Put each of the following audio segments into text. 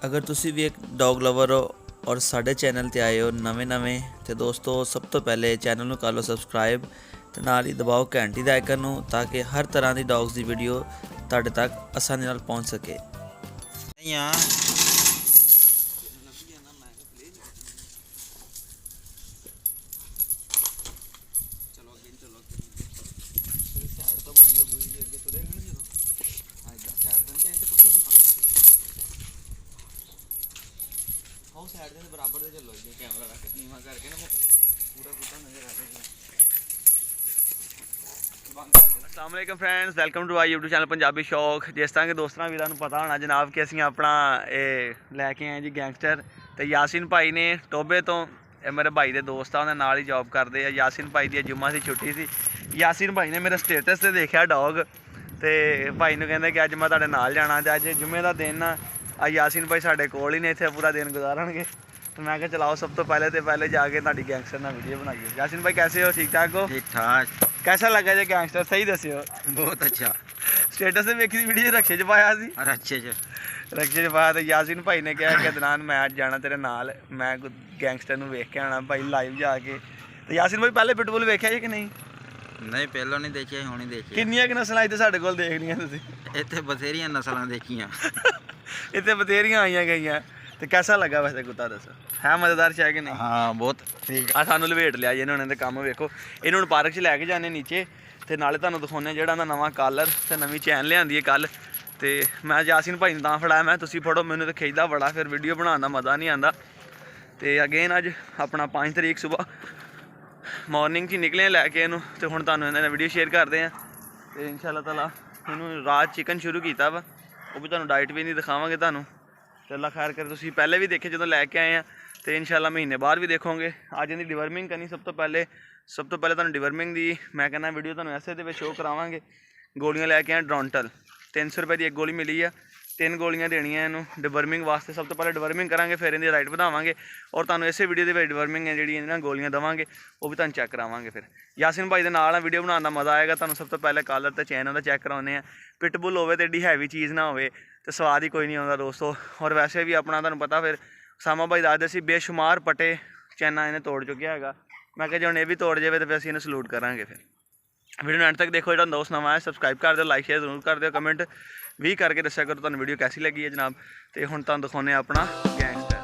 ਅਗਰ ਤੁਸੀਂ ਵੀ ਇੱਕ ਡੌਗ ਲਵਰ ਹੋ ਔਰ ਸਾਡੇ ਚੈਨਲ ਤੇ ਆਏ ਹੋ ਨਵੇਂ ਤੇ ਦੋਸਤੋ, ਸਭ ਤੋਂ ਪਹਿਲੇ ਚੈਨਲ ਨੂੰ ਕਰ ਲਓ ਸਬਸਕ੍ਰਾਈਬ ਤੇ ਨਾਲ ਹੀ ਦਬਾਓ ਘੰਟੀ ਦਾ ਆਈਕਨ ਨੂੰ, ਤਾਂ ਕਿ ਹਰ ਤਰ੍ਹਾਂ ਦੀ ਡੌਗਸ ਦੀ ਵੀਡੀਓ ਤੁਹਾਡੇ ਤੱਕ ਆਸਾਨੀ ਨਾਲ ਪਹੁੰਚ ਸਕੇ। ਨਹੀਂ ਆ ਸਾਈਡ ਦੇ ਬਰਾਬਰ ਦੇ ਚੱਲੋ ਜੀ, ਕੈਮਰਾ ਰੱਖ ਕੇ ਨੀਵਾਂ ਕਰਕੇ ਨਾ ਪੂਰਾ ਕੁੱਤਾ ਨਜ਼ਰ ਆ ਜਾਏਗਾ। अस्सलाम वालेकुम friends, welcome to our YouTube channel Punjabi Shauq. जिस तरह के दोस्तों वीरों ਨੂੰ पता होना जनाब कि ਅਸੀਂ ਆਪਣਾ ਇਹ ਲੈ ਕੇ ਆਏ ਜੀ ਗੈਂਗਸਟਰ, ਤੇ ਯਾਸੀਨ ਭਾਈ ਨੇ ਟੋਬੇ ਤੋਂ, ਇਹ ਮੇਰੇ ਭਾਈ ਦੇ ਦੋਸਤ ਆ, ਉਹਦੇ ਨਾਲ ਹੀ ਜੌਬ ਕਰਦੇ ਆ। ਯਾਸੀਨ ਭਾਈ ਦੀ ਜੁਮਾ ਦੀ ਛੁੱਟੀ ਸੀ। ਯਾਸੀਨ ਭਾਈ ਨੇ ਮੇਰੇ ਸਟੇਟਸ ਤੇ ਦੇਖਿਆ ਡੌਗ, ਤੇ ਭਾਈ ਨੂੰ ਕਹਿੰਦੇ ਕਿ ਅੱਜ ਮੈਂ ਤੁਹਾਡੇ ਨਾਲ ਜਾਣਾ, ਤੇ ਅੱਜ ਜੁਮੇ ਦਾ ਦਿਨ ਆ। ਅੱਜ ਯਾਸੀਨ ਭਾਈ ਸਾਡੇ ਕੋਲ ਹੀ ਨੇ, ਇੱਥੇ ਪੂਰਾ ਦਿਨ ਗੁਜ਼ਾਰਨਗੇ। तो मैं क्या चलाओ सब तो पहले जाके ताड़ी गैंगस्टर ना वीडियो बनाइए। यासीन भाई कैसे हो? ठीक ठाक हो? ठीक ठाक। कैसा लगा जे गैंगस्टर? सही दसियो। बहुत अच्छा। स्टेटस से वेखी वीडियो रक्षे च पाया सी। अच्छे रक्षे च पाया तो यासीन भाई ने कहा कि अदनान मैं अज जाना तेरे नाल, मैं गैंगस्टर नूं वेख के आना भाई लाइव जाके। तो यासीन भाई पहले पिटबुल वेख्या जी कि नहीं? नहीं पहलों नहीं देखिया, हुण ही देखिया। किन्नियां कि नस्लां इत्थे साडे कोल देखणियां तुसीं? इत्थे बथेरियां नस्लां देखियां। इत्थे बथेरियां आईयां गईयां। तो कैसा लगा वैसे कुत्ता दसो? है मज़ेदार है कि नहीं? हाँ बहुत ठीक। आ सानू लपेट लिया जी इन्होंने, तो काम वेखो। इन्हों पार्क च लैके जाने नीचे, तो नाले तुहानूं दिखाउने जेहड़ा नवां कलर ते नवीं चैन लिआंदी है कल। तो मैं यासीन भाई तां फड़ाया, मैं तुसीं फड़ो, मैनूं तो खिचदा बड़ा, फिर वीडियो बनाने दा मज़ा नहीं आंदा। तो अगेन अज अपना 5 तरीक सुबह मॉर्निंग च निकले लैके इनू, तो हुण तुहानूं इन्हां वीडियो शेयर करते हैं। तो इंशाअल्लाह ताला इनू रात चिकन शुरू किया वा, वो भी तुहानूं डाइट भी नहीं दिखावांगे तुहानूं। तो अल्लाह खैर करे, तुसीं पहले भी देखे जो लैके आए हैं, तो इंशाल्लाह महीने बाद भी देखोगे। अज इहदी डिवर्मिंग करनी सब तो पहले तुहानूं डिवर्मिंग दी मैं कहना वीडियो तुहानूं ऐसे दे शो करावांगे। गोलियां लैके आए ड्रोंटल, 300 रुपए की एक गोली मिली है, 3 गोलियां देनियां इनू डिवर्मिंग वास्ते। सब तो पहले डिवर्मिंग करांगे, फिर इहदी राइट बढ़ावांगे, और तुहानूं इसे वीडियो दे डिवर्मिंग है जिहड़ी इहदियां गोलियां देवांगे, वो भी तुहानूं चैक करावांगे। फिर यासीन भाई दे नाल वीडियो बनाने दा मज़ा आएगा। तुहानूं सब तो पहले कलर ते चैन दा चैक कराउने आ। पिटबुल होवे ते एडी हैवी चीज़ ना होवे, तो स्वाद ही कोई नहीं आता दोस्तों। और वैसे भी अपना तुहानूं पता, फिर सामा भाई दसदे सी बेशुमार पटे चैना इन्हें तोड़ चुकिया है। मैं कहा जो ये भी तोड़ जाए तो फिर असीं इन्हें सलूट करांगे। फिर वीडियो एंड तक देखो। जो दोस्त नवा है सबसक्राइब कर दो, लाइक शेयर जरूर कर दो, कमेंट भी करके दस्या करो तुहानूं वीडियो कैसी लगी है जनाब। तो हुण तुहानूं दिखाउने अपना गैंगस्टर।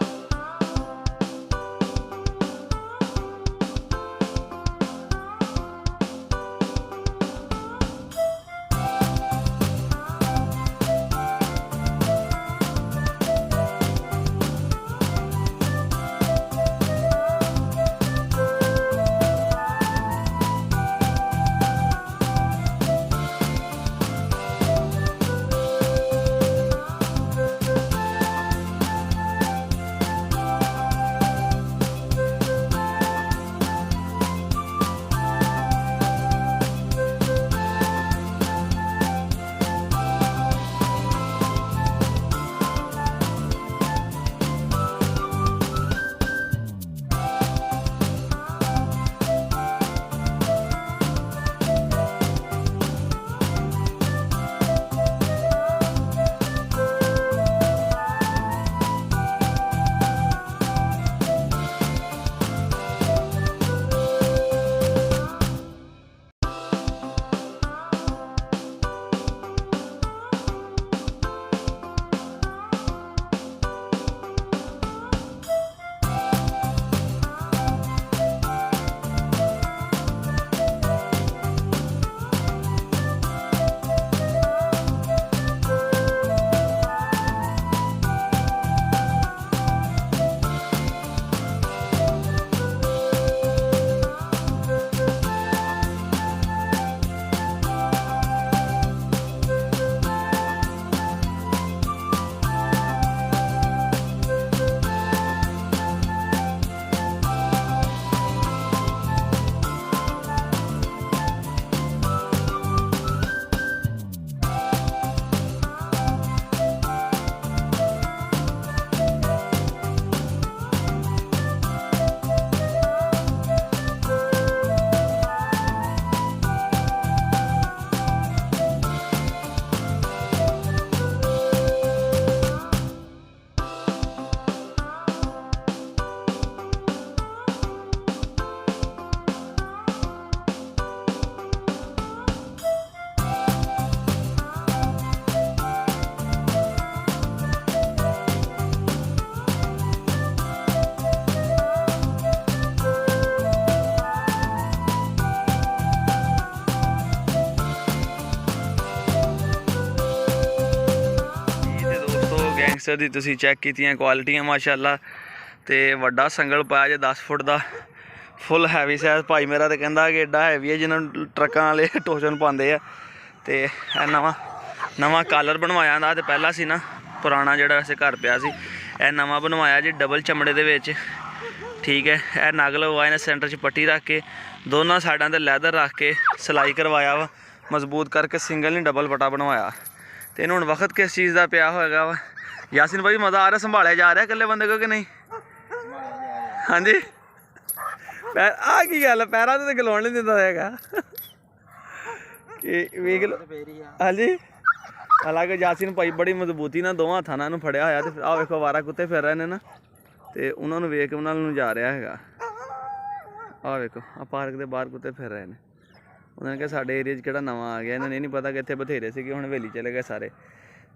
ਗੈਂਗਸਟਰ ਦੀ ਤੁਸੀਂ ਚੈੱਕ ਕੀਤੀਆਂ ਕੁਆਲਿਟੀਆਂ ਮਾਸ਼ਾਅੱਲਾ। ਤੇ ਵੱਡਾ ਸੰਗਲ ਪਾਇਆ ਜੇ 10 ਫੁੱਟ ਦਾ, ਫੁੱਲ ਹੈਵੀ ਸਾਈਜ਼। ਭਾਈ ਮੇਰਾ ਤਾਂ ਕਹਿੰਦਾ ਕਿ ਐਡਾ ਹੈਵੀ ਹੈ ਜਿਹਨਾਂ ਨੂੰ ਟਰੱਕਾਂ ਵਾਲੇ ਟੋਚਨ ਪਾਉਂਦੇ ਆ। ਤੇ ਇਹ ਨਵਾਂ ਕਾਲਰ ਬਣਵਾਇਆ ਦਾ। ਤੇ ਪਹਿਲਾਂ ਸੀ ਨਾ ਪੁਰਾਣਾ ਜਿਹੜਾ ਵੈਸੇ ਘਰ ਪਿਆ ਸੀ, ਇਹ ਨਵਾਂ ਬਣਵਾਇਆ ਜੀ ਡਬਲ ਚਮੜੇ ਦੇ ਵਿੱਚ, ਠੀਕ ਹੈ। ਇਹ ਨਗ ਲਗਵਾਏ ਨੇ ਸੈਂਟਰ 'ਚ ਪੱਟੀ ਰੱਖ ਕੇ, ਦੋਨਾਂ ਸਾਈਡਾਂ 'ਤੇ ਲੈਦਰ ਰੱਖ ਕੇ ਸਿਲਾਈ ਕਰਵਾਇਆ ਵਾ, ਮਜ਼ਬੂਤ ਕਰਕੇ ਸਿੰਗਲ ਨਹੀਂ ਡਬਲ ਪਟਾ ਬਣਵਾਇਆ। ਤੇ ਇਹਨੂੰ ਹੁਣ ਵਕਤ ਕਿਸ ਚੀਜ਼ ਦਾ ਪਿਆ ਹੋਏਗਾ ਵਾ। ਯਾਸੀਨ ਭਾਈ ਮਜ਼ਾ ਆ ਰਿਹਾ, ਸੰਭਾਲਿਆ ਜਾ ਰਿਹਾ ਇਕੱਲੇ ਬੰਦੇ ਕੋ ਕਿ ਨਹੀਂ? ਹਾਂਜੀ ਆ ਕੀ ਗੱਲ, ਪੈਰਾਂ ਤੇ ਖਲੋਣ ਨਹੀਂ ਦਿੰਦਾ ਹੈਗਾ ਵੇਖ ਲਓ। ਹਾਂਜੀ ਹਾਲਾਂਕਿ ਯਾਸੀਨ ਭਾਈ ਬੜੀ ਮਜ਼ਬੂਤੀ ਨਾਲ ਦੋਵਾਂ ਹੱਥਾਂ ਨਾਲ ਇਹਨੂੰ ਫੜਿਆ ਹੋਇਆ। ਤੇ ਆਹ ਵੇਖੋ ਅਵਾਰਾ ਕੁੱਤੇ ਫਿਰ ਰਹੇ ਨੇ ਨਾ, ਤੇ ਉਹਨਾਂ ਨੂੰ ਵੇਖ ਕੇ ਉਹਨਾਂ ਨੂੰ ਜਾ ਰਿਹਾ ਹੈਗਾ। ਆਹ ਵੇਖੋ ਆ ਪਾਰਕ ਦੇ ਬਾਹਰ ਕੁੱਤੇ ਫਿਰ ਰਹੇ ਨੇ। ਉਹਨਾਂ ਨੇ ਕਿਹਾ ਸਾਡੇ ਏਰੀਆ 'ਚ ਕਿਹੜਾ ਨਵਾਂ ਆ ਗਿਆ, ਇਹਨਾਂ ਨੇ ਨਹੀਂ ਪਤਾ ਕਿ ਇੱਥੇ ਬਥੇਰੇ ਸੀਗੇ, ਹੁਣ ਹਵੇਲੀ ਚਲੇ ਗਏ ਸਾਰੇ।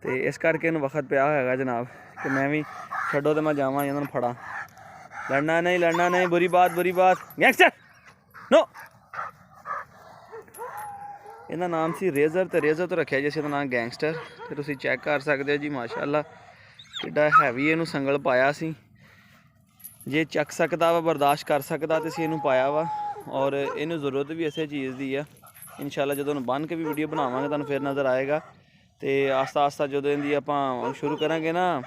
ਤੇ ਇਸ ਕਰਕੇ ਇਹਨੂੰ ਵਕਤ ਪਿਆ ਹੋਏਗਾ ਜਨਾਬ ਕਿ ਮੈਂ ਵੀ ਛੱਡੋ ਤੇ ਮੈਂ ਜਾਵਾਂ ਇਹਨਾਂ ਨੂੰ ਫੜਾਂ। ਲੜਨਾ ਨਹੀਂ, ਬੁਰੀ ਬਾਤ ਗੈਂਗਸਟਰ ਨੋ। ਇਹਦਾ ਨਾਮ ਸੀ ਰੇਜ਼ਰ, ਤੇ ਰੇਜ਼ਰ ਤੋਂ ਰੱਖਿਆ ਜੀ ਅਸੀਂ ਇਹਦਾ ਨਾਮ ਗੈਂਗਸਟਰ। ਤੇ ਤੁਸੀਂ ਚੈੱਕ ਕਰ ਸਕਦੇ ਹੋ ਜੀ ਮਾਸ਼ਾਅੱਲਾ ਕਿੱਡਾ ਹੈਵੀ ਇਹਨੂੰ ਸੰਗਲ ਪਾਇਆ ਸੀ। ਜੇ ਚੱਕ ਸਕਦਾ ਵਾ, ਬਰਦਾਸ਼ਤ ਕਰ ਸਕਦਾ ਤੇ ਅਸੀਂ ਇਹਨੂੰ ਪਾਇਆ ਵਾ। ਔਰ ਇਹਨੂੰ ਜ਼ਰੂਰਤ ਵੀ ਇਸੇ ਚੀਜ਼ ਦੀ ਆ। ਇਨਸ਼ਾਅੱਲਾ ਜਦੋਂ ਇਹਨੂੰ ਬੰਨ੍ਹ ਕੇ ਵੀ ਵੀਡੀਓ ਬਣਾਵਾਂਗੇ ਤੁਹਾਨੂੰ ਫਿਰ ਨਜ਼ਰ ਆਏਗਾ। ਤੇ ਆਸਤਾ ਜਦੋਂ ਇਹਦੀ ਆਪਾਂ ਸ਼ੁਰੂ ਕਰਾਂਗੇ ਨਾ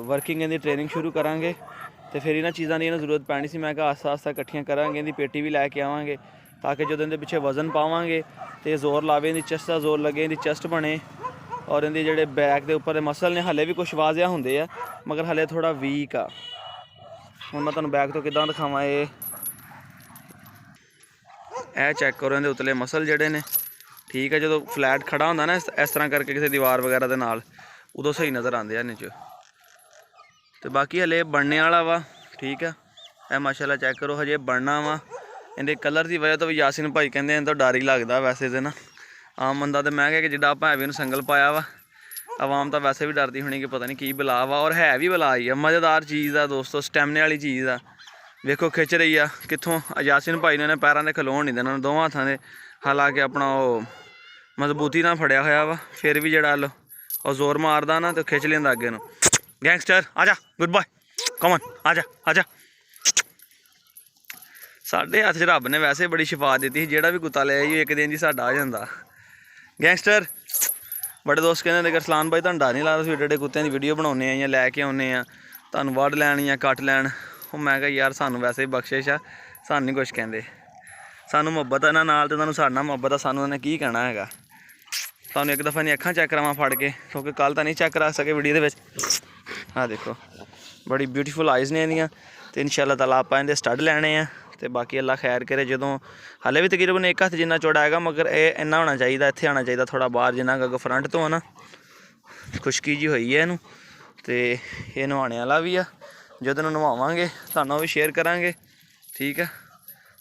ਵਰਕਿੰਗ, ਇਹਦੀ ਟ੍ਰੇਨਿੰਗ ਸ਼ੁਰੂ ਕਰਾਂਗੇ, ਤੇ ਫਿਰ ਇਹਨਾਂ ਚੀਜ਼ਾਂ ਦੀ ਇਹਨੂੰ ਜ਼ਰੂਰਤ ਪੈਣੀ ਸੀ। ਮੈਂ ਕਿਹਾ ਆਸਤਾ ਇਕੱਠੀਆਂ ਕਰਾਂਗੇ, ਇਹਦੀ ਪੇਟੀ ਵੀ ਲੈ ਕੇ ਆਵਾਂਗੇ ਤਾਂ ਕਿ ਜਦੋਂ ਇਹਦੇ ਪਿੱਛੇ ਵਜ਼ਨ ਪਾਵਾਂਗੇ ਤੇ ਜ਼ੋਰ ਲਾਵੇ, ਇਹਦੀ ਚੈਸਟ ਦਾ ਜ਼ੋਰ ਲੱਗੇ, ਇਹਦੀ ਚੈਸਟ ਬਣੇ। ਔਰ ਇਹਦੇ ਜਿਹੜੇ ਬੈਕ ਦੇ ਉੱਪਰ ਦੇ ਮਸਲ ਨੇ ਹਲੇ ਵੀ ਕੁਛ ਵਾਜ਼ਿਆ ਹੁੰਦੇ ਆ, ਮਗਰ ਹਲੇ ਥੋੜਾ ਵੀਕ ਆ। ਹੁਣ ਮੈਂ ਤੁਹਾਨੂੰ ਬੈਕ ਤੋਂ ਕਿੱਦਾਂ ਦਿਖਾਵਾਂ। ਇਹ ਚੈੱਕ ਕਰੋ ਇਹਦੇ ਉਤਲੇ ਮਸਲ ਜਿਹੜੇ ਨੇ, ਠੀਕ ਹੈ। ਜਦੋਂ ਫਲੈਟ ਖੜਾ ਹੁੰਦਾ ਨਾ ਇਸ ਤਰ੍ਹਾਂ ਕਰਕੇ ਕਿਸੇ ਦੀਵਾਰ ਵਗੈਰਾ ਦੇ ਨਾਲ, ਉਦੋਂ ਸਹੀ ਨਜ਼ਰ ਆਉਂਦੇ ਆ ਇਹਨੇ 'ਚ। ਤੇ ਬਾਕੀ ਹਲੇ ਬਣਨੇ ਵਾਲਾ ਵਾ, ਠੀਕ ਆ। ਇਹ ਮਾਸ਼ਾਅੱਲਾ ਚੈੱਕ ਕਰੋ ਹਜੇ ਬਣਨਾ ਵਾ। ਇਹਦੇ ਕਲਰ ਦੀ ਵਜ੍ਹਾ ਤੋਂ ਵੀ ਯਾਸੀਨ ਭਾਈ ਕਹਿੰਦੇ ਇਹਨਾਂ ਤੋਂ ਡਰ ਹੀ ਲੱਗਦਾ ਵੈਸੇ ਤੇ ਨਾ। ਆਮ ਬੰਦਾ ਤਾਂ ਮੈਂ ਕਿਹਾ ਕਿ ਜਿੱਦਾਂ ਆਪਾਂ ਹੈਵੀ ਨੂੰ ਸੰਗਲ ਪਾਇਆ ਵਾ, ਆਵਾਮ ਤਾਂ ਵੈਸੇ ਵੀ ਡਰਦੀ ਹੋਣੀ ਕਿ ਪਤਾ ਨਹੀਂ ਕੀ ਬਲਾ ਵਾ। ਔਰ ਹੈ ਵੀ ਬਲਾ ਹੀ ਆ, ਮਜ਼ੇਦਾਰ ਚੀਜ਼ ਆ ਦੋਸਤੋ, ਸਟੈਮਨੇ ਵਾਲੀ ਚੀਜ਼ ਆ। ਵੇਖੋ ਖਿੱਚ ਰਹੀ ਆ ਕਿੱਥੋਂ। ਯਾਸੀਨ ਭਾਈ ਨੇ ਪੈਰਾਂ ਦੇ ਖਲੋਣ ਨਹੀਂ ਦੇਣਾ ਦੋਵਾਂ ਹੱਥਾਂ ਦੇ, ਹਾਲਾਂਕਿ ਆਪਣਾ ਉਹ ਮਜ਼ਬੂਤੀ ਨਾਲ ਫੜਿਆ ਹੋਇਆ ਵਾ। ਫਿਰ ਵੀ ਜਿਹੜਾ ਲੋ ਉਹ ਜ਼ੋਰ ਮਾਰਦਾ ਨਾ ਤੇ ਖਿੱਚ ਲੈਂਦਾ ਅੱਗੇ ਨੂੰ। ਗੈਂਗਸਟਰ ਆ ਜਾ, ਗੁੱਡ ਬਾਏ, ਕਮਨ ਆ ਜਾ। ਸਾਡੇ ਹੱਥ 'ਚ ਰੱਬ ਨੇ ਵੈਸੇ ਬੜੀ ਸ਼ਿਫਾ ਦਿੱਤੀ ਸੀ, ਜਿਹੜਾ ਵੀ ਕੁੱਤਾ ਲਿਆ ਜੀ ਇੱਕ ਦਿਨ ਜੀ ਸਾਡਾ ਆ ਜਾਂਦਾ। ਗੈਂਗਸਟਰ ਬੜੇ ਦੋਸਤ ਕਹਿੰਦੇ ਨੇ ਅਰਸਲਾਨ ਭਾਈ ਤੁਹਾਨੂੰ ਡਰ ਨਹੀਂ ਲੱਗਦਾ, ਤੁਸੀਂ ਏਡੇ ਏਡੇ ਕੁੱਤਿਆਂ ਦੀ ਵੀਡੀਓ ਬਣਾਉਂਦੇ ਆ ਜਾਂ ਲੈ ਕੇ ਆਉਂਦੇ ਆ, ਤੁਹਾਨੂੰ ਵੱਢ ਲੈਣ ਜਾਂ ਕੱਟ ਲੈਣ। ਉਹ ਮੈਂ ਕਿਹਾ ਯਾਰ ਸਾਨੂੰ ਵੈਸੇ ਹੀ ਬਖਸ਼ਿਸ਼ ਆ, ਸਾਨੂੰ ਨਹੀਂ ਕੁਛ ਕਹਿੰਦੇ। ਸਾਨੂੰ ਮੁਹੱਬਤ ਆ ਇਹਨਾਂ ਨਾਲ, ਤੇ ਤੁਹਾਨੂੰ ਸਾਡੇ ਨਾਲ ਮੁਹੱਬਤ ਆ, ਸਾਨੂੰ ਉਹਨੇ ਕੀ ਕਹਿਣਾ ਹੈਗਾ। ਤੁਹਾਨੂੰ ਇੱਕ ਦਫਾ ਨਹੀਂ ਅੱਖਾਂ ਚੈੱਕ ਕਰਾਵਾਂ ਫੜ ਕੇ, ਕਿਉਂਕਿ ਕੱਲ੍ਹ ਤਾਂ ਨਹੀਂ ਚੈੱਕ ਕਰਾ ਸਕੇ ਵੀਡੀਓ ਦੇ ਵਿੱਚ। ਆਹ ਦੇਖੋ ਬੜੀ ਬਿਊਟੀਫੁਲ ਆਈਜ਼ ਨੇ ਇਹਦੀਆਂ। ਤੇ ਇਨਸ਼ਾਅੱਲਾ ਤਾਲਾ ਆਪਾਂ ਇਹਦੇ ਸਟੱਡ ਲੈਣੇ ਆ। ਤੇ ਬਾਕੀ ਅੱਲਾ ਖੈਰ ਕਰੇ। ਜਦੋਂ ਹਾਲੇ ਵੀ ਤਕਰੀਬਨ ਇੱਕ ਹੱਥ ਜਿੰਨਾ ਚੌੜਾ ਹੈਗਾ, ਮਗਰ ਇਹ ਇੰਨਾ ਹੋਣਾ ਚਾਹੀਦਾ, ਇੱਥੇ ਆਉਣਾ ਚਾਹੀਦਾ ਥੋੜ੍ਹਾ ਬਾਹਰ ਜਿੰਨਾ ਕੁ ਫਰੰਟ ਤੋਂ ਨਾ। ਖੁਸ਼ਕੀ ਜੀ ਹੋਈ ਹੈ ਇਹਨੂੰ, ਤੇ ਇਹ ਨਹਾਉਣੇ ਵਾਲਾ ਵੀ ਆ। ਜਦੋਂ ਇਹਨੂੰ ਨਵਾਵਾਂਗੇ ਤੁਹਾਨੂੰ ਵੀ ਸ਼ੇਅਰ ਕਰਾਂਗੇ, ਠੀਕ ਆ,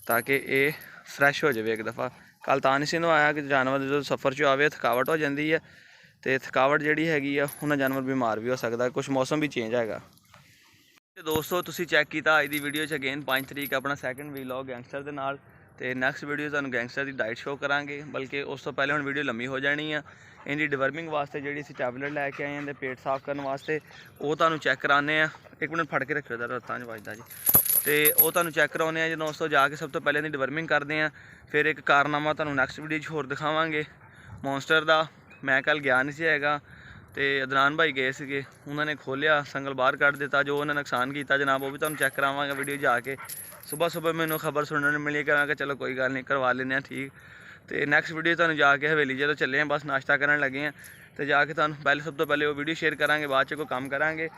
ਤਾਂ ਕਿ ਇਹ ਫਰੈਸ਼ ਹੋ ਜਾਵੇ ਇੱਕ ਦਫਾ। ਕੱਲ੍ਹ ਤਾਂ ਨਹੀਂ ਸੀ ਨਵਾਇਆ ਕਿ ਜਾਨਵਰ ਜਦੋਂ ਸਫ਼ਰ 'ਚ ਆਵੇ ਥਕਾਵਟ ਹੋ ਜਾਂਦੀ ਹੈ, ਤੇ ਥਕਾਵਟ ਜਿਹੜੀ ਹੈਗੀ ਆ ਉਹਨਾਂ ਜਾਨਵਰ ਬਿਮਾਰ ਵੀ ਹੋ ਸਕਦਾ, ਕੁਛ ਮੌਸਮ ਵੀ ਚੇਂਜ ਹੈਗਾ। ਤੇ ਦੋਸਤੋ ਤੁਸੀਂ ਚੈੱਕ ਕੀਤਾ ਅੱਜ ਦੀ ਵੀਡੀਓ 'ਚ ਅਗੇਨ 5 ਤਰੀਕ ਆਪਣਾ ਸੈਕਿੰਡ ਵੀਲੌਗ ਗੈਂਗਸਟਰ ਦੇ ਨਾਲ। ਤੇ ਨੈਕਸਟ ਵੀਡੀਓ ਤੁਹਾਨੂੰ ਗੈਂਗਸਟਰ ਦੀ ਡਾਈਟ ਸ਼ੋਅ ਕਰਾਂਗੇ, ਬਲਕਿ ਉਸ ਤੋਂ ਪਹਿਲੇ ਹੁਣ ਵੀਡੀਓ ਲੰਮੀ ਹੋ ਜਾਣੀ ਆ। ਇਹਦੀ ਡਿਵਰਮਿੰਗ ਵਾਸਤੇ ਜਿਹੜੀ ਅਸੀਂ ਟੈਬਲੇਟ ਲੈ ਕੇ ਆਏ ਹਾਂ ਤੇ ਪੇਟ ਸਾਫ਼ ਕਰਨ ਵਾਸਤੇ, ਉਹ ਤੁਹਾਨੂੰ ਚੈੱਕ ਕਰਾਉਂਦੇ ਆ। ਇੱਕ ਮਿੰਟ ਫੜ ਕੇ ਰੱਖਿਓ ਜਰਾ, ਹੱਥਾਂ 'ਚ ਵੱਜਦਾ ਜੀ। ਤੇ ਉਹ ਤੁਹਾਨੂੰ ਚੈੱਕ ਕਰਾਉਂਦੇ ਆ ਜਦੋਂ ਉਸ ਤੋਂ ਜਾ ਕੇ ਸਭ ਤੋਂ ਪਹਿਲੇ ਇਹਦੀ ਡਿਵਰਮਿੰਗ ਕਰਦੇ ਆ। ਫਿਰ ਇੱਕ ਕਾਰਨਾਮਾ ਤੁਹਾਨੂੰ ਨੈਕਸਟ ਵੀਡੀਓ 'ਚ ਹੋਰ ਦਿਖਾਵਾਂਗੇ ਮੌਨਸਟਰ ਦਾ। ਮੈਂ ਕੱਲ੍ਹ ਗਿਆ ਨਹੀਂ ਸੀ ਹੈਗਾ, ਤੇ ਅਦਨਾਨ ਭਾਈ ਗਏ ਸੀਗੇ, ਉਹਨਾਂ ਨੇ ਖੋਲ੍ਹਿਆ ਸੰਗਲ ਬਾਹਰ ਕੱਢ ਦਿੱਤਾ, ਜੋ ਉਹਨਾਂ ਨੁਕਸਾਨ ਕੀਤਾ ਜਨਾਬ ਉਹ ਵੀ ਤੁਹਾਨੂੰ ਚੈੱਕ ਕਰਾਵਾਂਗਾ ਵੀਡੀਓ ਜਾ ਕੇ। ਸੁਬਾਹ ਮੈਨੂੰ ਖਬਰ ਸੁਣਨ ਨੂੰ ਮਿਲੀ ਕਿ ਮੈਂ ਕਿਹਾ ਚਲੋ ਕੋਈ ਗੱਲ ਨਹੀਂ ਕਰਵਾ ਲੈਂਦੇ ਹਾਂ, ਠੀਕ। ਤੇ ਨੈਕਸਟ ਵੀਡੀਓ ਤੁਹਾਨੂੰ ਜਾ ਕੇ ਹਵੇਲੀ ਜਦੋਂ ਚੱਲੇ ਹਾਂ, ਬਸ ਨਾਸ਼ਤਾ ਕਰਨ ਲੱਗੇ ਹਾਂ, ਤੇ ਜਾ ਕੇ ਤੁਹਾਨੂੰ ਸਭ ਤੋਂ ਪਹਿਲੇ ਉਹ ਵੀਡੀਓ ਸ਼ੇਅਰ ਕਰਾਂਗੇ, ਬਾਅਦ 'ਚ ਕੋਈ ਕੰਮ ਕਰਾਂਗੇ।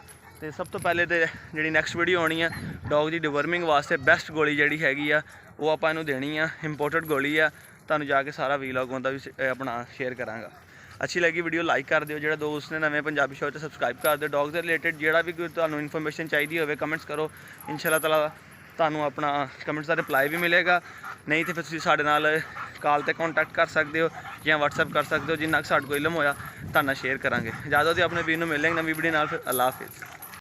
ਤੇ ਸਭ ਤੋਂ ਪਹਿਲੇ ਤੇ ਜਿਹੜੀ ਨੈਕਸਟ ਵੀਡੀਓ ਆਉਣੀ ਆ ਡੌਗ ਦੀ ਡਿਵਰਮਿੰਗ ਵਾਸਤੇ ਬੈਸਟ ਗੋਲੀ ਜਿਹੜੀ ਹੈਗੀ ਆ ਉਹ ਆਪਾਂ ਇਹਨੂੰ ਦੇਣੀ ਆ, ਇੰਪੋਰਟਡ ਗੋਲੀ ਆ। ਤੁਹਾਨੂੰ ਜਾ ਕੇ ਸਾਰਾ ਵੀਲੌਗ ਉਹਦਾ ਵੀ ਆਪਣਾ ਸ਼ੇਅਰ ਕਰਾਂਗਾ। ਅੱਛੀ ਲੱਗੀ ਵੀਡੀਓ ਲਾਈਕ ਕਰ ਦਿਓ, ਜਿਹੜਾ ਦੋਸਤ ਨੇ ਨਵੇਂ ਪੰਜਾਬੀ ਸ਼ੋਅ 'ਤੇ ਸਬਸਕ੍ਰਾਈਬ ਕਰ ਦਿਓ। ਡੌਗ ਦੇ ਰਿਲੇਟਡ ਜਿਹੜਾ ਵੀ ਕੋਈ ਤੁਹਾਨੂੰ ਇਨਫੋਰਮੇਸ਼ਨ ਚਾਹੀਦੀ ਹੋਵੇ ਕਮੈਂਟਸ ਕਰੋ, ਇਨਸ਼ਾਅੱਲਾ ਤਾਲਾ ਤੁਹਾਨੂੰ ਆਪਣਾ ਕਮੈਂਟਸ ਦਾ ਰਿਪਲਾਈ ਵੀ ਮਿਲੇਗਾ। ਨਹੀਂ ਤਾਂ ਫਿਰ ਤੁਸੀਂ ਸਾਡੇ ਨਾਲ ਕਾਲ 'ਤੇ ਕੰਟੈਕਟ ਕਰ ਸਕਦੇ ਹੋ ਜਾਂ ਵਟਸਐਪ ਕਰ ਸਕਦੇ ਹੋ, ਜਿੰਨਾ ਕੁ ਸਾਡੇ ਕੋਲ ਇਲਮ ਹੋਇਆ ਤੁਹਾਨੂੰ ਨਾਲ ਸ਼ੇਅਰ ਕਰਾਂਗੇ। ਇਜਾਜ਼ਤ ਦਿਓ, ਆਪਣੇ ਵੀਰ ਨੂੰ ਮਿਲਾਂਗੇ ਨਵੀਂ ਵੀਡੀਓ ਨਾਲ। ਫਿਰ ਅੱਲਾ ਹਾਫਿਜ਼।